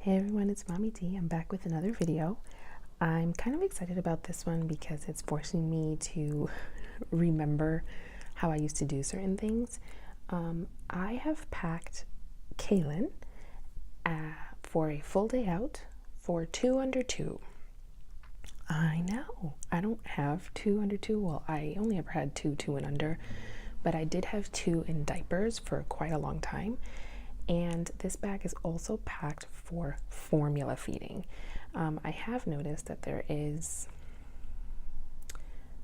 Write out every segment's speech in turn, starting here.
Hey everyone, it's Mommy T. I'm back with another video. I'm kind of excited about this one because it's forcing me to remember how I used to do certain things. I have packed Cailin for a full day out for 2 under 2. I know, I don't have 2 under 2. Well, I only ever had two and under, but I did have 2 in diapers for quite a long time. And this bag is also packed for formula feeding. I have noticed that there is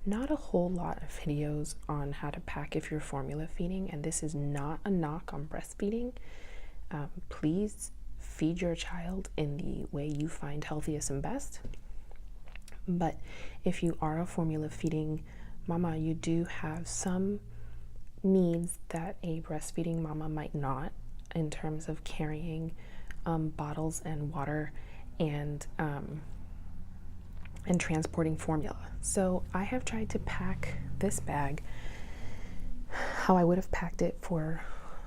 not a whole lot of videos on how to pack if you're formula feeding, and this is not a knock on breastfeeding. Please feed your child in the way you find healthiest and best. But if you are a formula feeding mama, you do have some needs that a breastfeeding mama might not, in terms of carrying bottles and water and transporting formula. So I have tried to pack this bag how I would have packed it for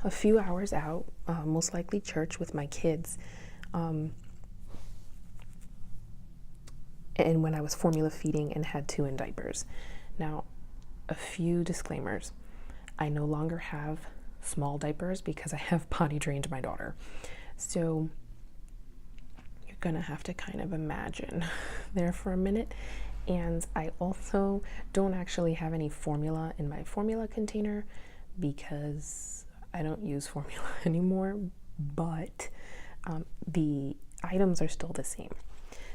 a few hours out, most likely church with my kids, and when I was formula feeding and had 2 in diapers. Now, a few disclaimers. I no longer have small diapers because I have potty trained my daughter. So you're gonna have to kind of imagine there for a minute. And I also don't actually have any formula in my formula container because I don't use formula anymore, but the items are still the same.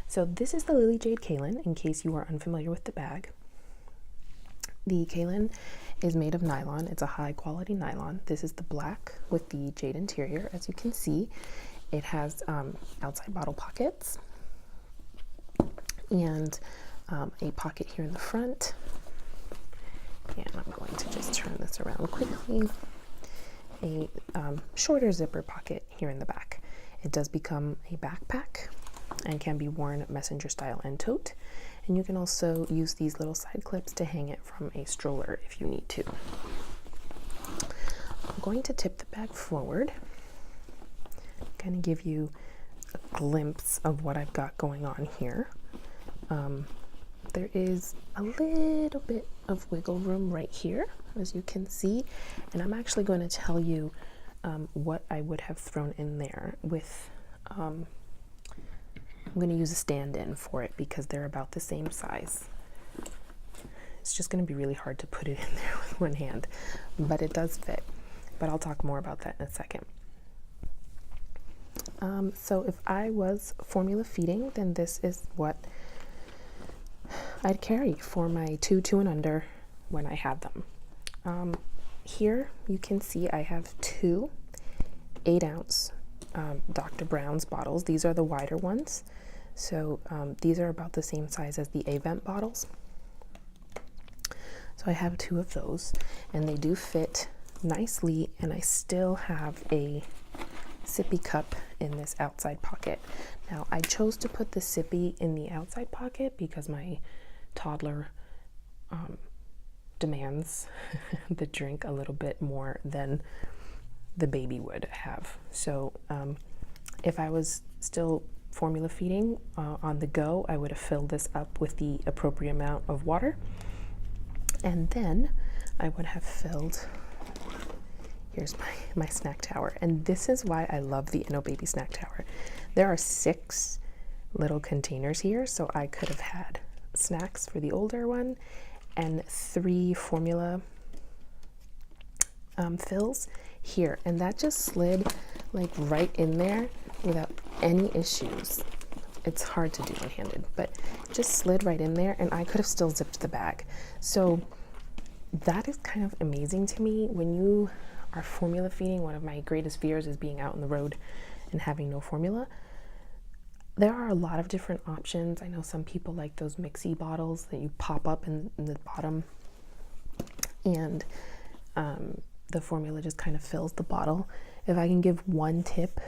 So this is the Lily Jade Cailin, in case you are unfamiliar with the bag. The Cailin is made of nylon. It's a high quality nylon. This is the black with the jade interior. As you can see, it has outside bottle pockets and a pocket here in the front. And I'm going to just turn this around quickly. A shorter zipper pocket here in the back. It does become a backpack and can be worn messenger style and tote. And you can also use these little side clips to hang it from a stroller if you need to. I'm going to tip the bag forward, kind of give you a glimpse of what I've got going on here. There is a little bit of wiggle room right here, as you can see, and I'm actually going to tell you what I would have thrown in there with I'm going to use a stand-in for it because they're about the same size. It's just going to be really hard to put it in there with one hand, but it does fit. But I'll talk more about that in a second. So if I was formula feeding, then this is what I'd carry for my 2 and under when I had them. Here you can see I have 2 8-ounce Dr. Brown's bottles. These are the wider ones. So these are about the same size as the Avent bottles. So I have 2 of those, and they do fit nicely, and I still have a sippy cup in this outside pocket. Now, I chose to put the sippy in the outside pocket because my toddler demands the drink a little bit more than the baby would have. So if I was still formula feeding on the go, I would have filled this up with the appropriate amount of water, and then I would have filled, here's my snack tower, and this is why I love the Inno Baby snack tower. There are 6 little containers here, so I could have had snacks for the older one and 3 formula fills here, and that just slid like right in there without any issues. It's hard to do one-handed, but just slid right in there, and I could have still zipped the bag. So that is kind of amazing to me. When you are formula feeding, one of my greatest fears is being out on the road and having no formula. There are a lot of different options. I know some people like those mixy bottles that you pop up in the bottom, and the formula just kind of fills the bottle. If I can give one tip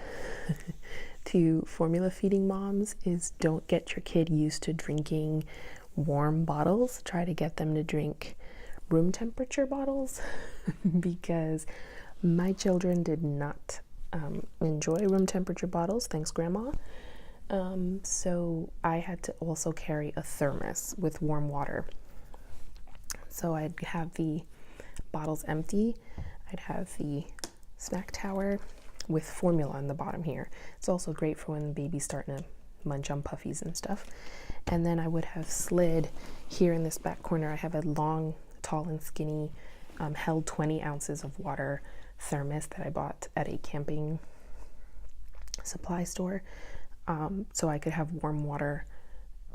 to formula feeding moms, is don't get your kid used to drinking warm bottles. Try to get them to drink room temperature bottles because my children did not enjoy room temperature bottles. Thanks, Grandma. So I had to also carry a thermos with warm water. So I'd have the bottles empty. I'd have the snack tower with formula on the bottom here. It's also great for when the baby's starting to munch on puffies and stuff. And then I would have slid here in this back corner. I have a long, tall and skinny, held 20 ounces of water thermos that I bought at a camping supply store. So I could have warm water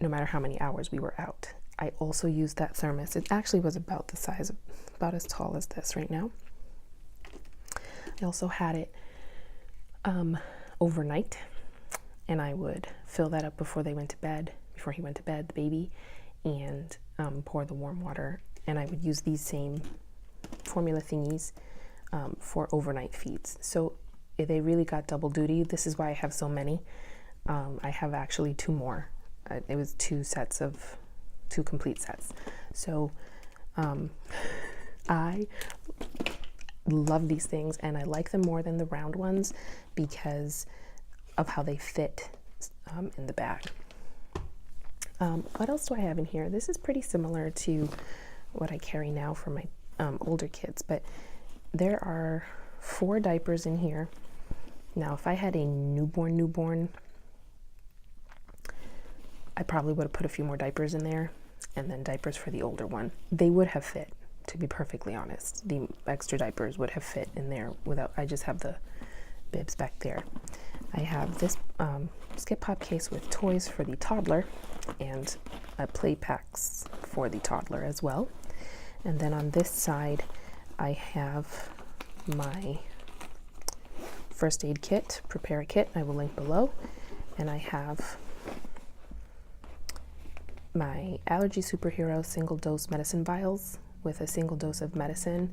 no matter how many hours we were out. I also used that thermos. It actually was about the size, about as tall as this right now. I also had it overnight, and I would fill that up before he went to bed, the baby, and pour the warm water. And I would use these same formula thingies for overnight feeds. So they really got double duty. This is why I have so many. I have actually 2 more. It was 2 complete sets. So I love these things, and I like them more than the round ones because of how they fit in the bag. What else do I have in here? This is pretty similar to what I carry now for my older kids, but there are 4 diapers in here. Now, if I had a newborn, I probably would have put a few more diapers in there, and then diapers for the older one. They would have fit, to be perfectly honest. The extra diapers would have fit in there without, I just have the bibs back there. I have this Skip Pop case with toys for the toddler and play packs for the toddler as well. And then on this side, I have my first aid kit, prepare a kit, I will link below. And I have my Allergy Superhero single dose medicine vials with a single dose of medicine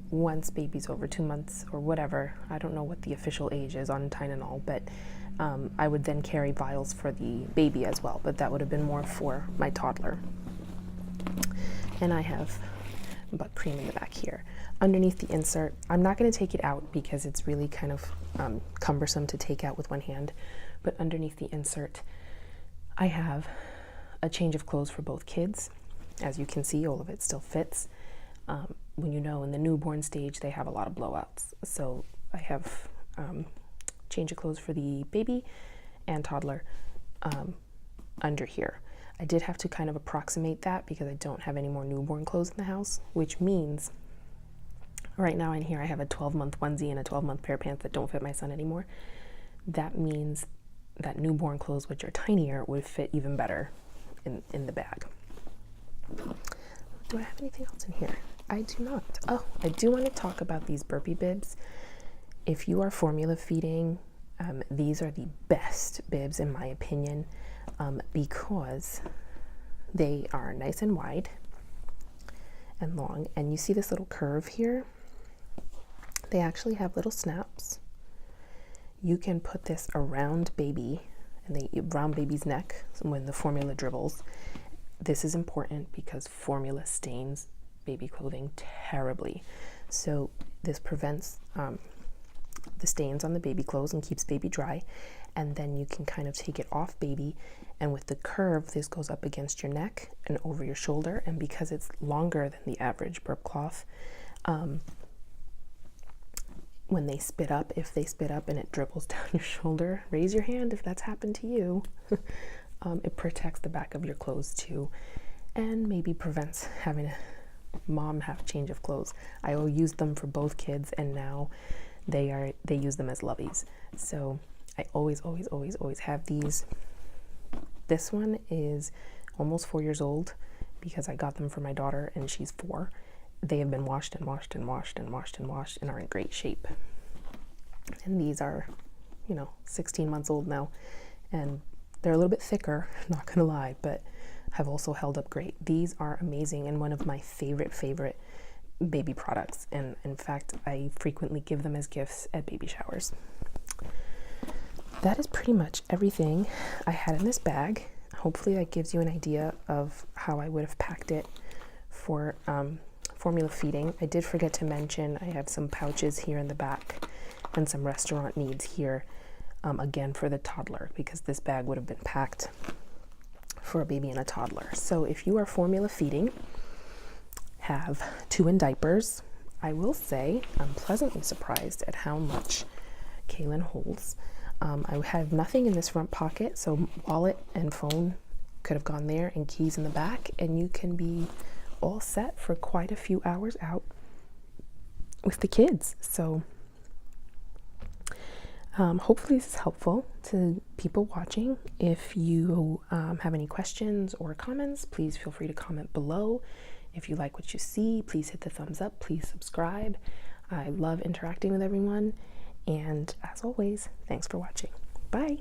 once baby's over 2 months or whatever. I don't know what the official age is on Tylenol, but I would then carry vials for the baby as well, but that would have been more for my toddler. And I have butt cream in the back here. Underneath the insert, I'm not going to take it out because it's really kind of cumbersome to take out with one hand, but underneath the insert, I have a change of clothes for both kids. As you can see, all of it still fits. When you know in the newborn stage, they have a lot of blowouts. So I have change of clothes for the baby and toddler under here. I did have to kind of approximate that because I don't have any more newborn clothes in the house, which means right now in here I have a 12-month onesie and a 12-month pair of pants that don't fit my son anymore. That means that newborn clothes, which are tinier, would fit even better in the bag. Do I have anything else in here? I do not. Oh, I do want to talk about these burpee bibs. If you are formula feeding, these are the best bibs in my opinion, because they are nice and wide and long, and you see this little curve here? They actually have little snaps. You can put this around baby and around baby's neck when the formula dribbles. This is important because formula stains baby clothing terribly. So this prevents the stains on the baby clothes and keeps baby dry. And then you can kind of take it off baby, and with the curve, this goes up against your neck and over your shoulder. And because it's longer than the average burp cloth, when they spit up, if they spit up and it dribbles down your shoulder, raise your hand if that's happened to you. It protects the back of your clothes too, and maybe prevents having a mom have a change of clothes. I used them for both kids, and now they use them as loveys. So I always have these. This one is almost 4 years old because I got them for my daughter and she's 4. They have been washed and washed and washed and washed and washed and are in great shape. And these are, 16 months old now, and they're a little bit thicker, not gonna lie, but have also held up great. These are amazing and one of my favorite baby products. And in fact, I frequently give them as gifts at baby showers. That is pretty much everything I had in this bag. Hopefully that gives you an idea of how I would have packed it for formula feeding. I did forget to mention I have some pouches here in the back and some restaurant needs here, again for the toddler, because this bag would have been packed for a baby and a toddler. So if you are formula feeding, have 2 in diapers, I will say I'm pleasantly surprised at how much Cailin holds. I have nothing in this front pocket, so wallet and phone could have gone there, and keys in the back, and you can be all set for quite a few hours out with the kids. So hopefully this is helpful to people watching. If you have any questions or comments, please feel free to comment below. If you like what you see, please hit the thumbs up, please subscribe. I love interacting with everyone, and as always, thanks for watching. Bye.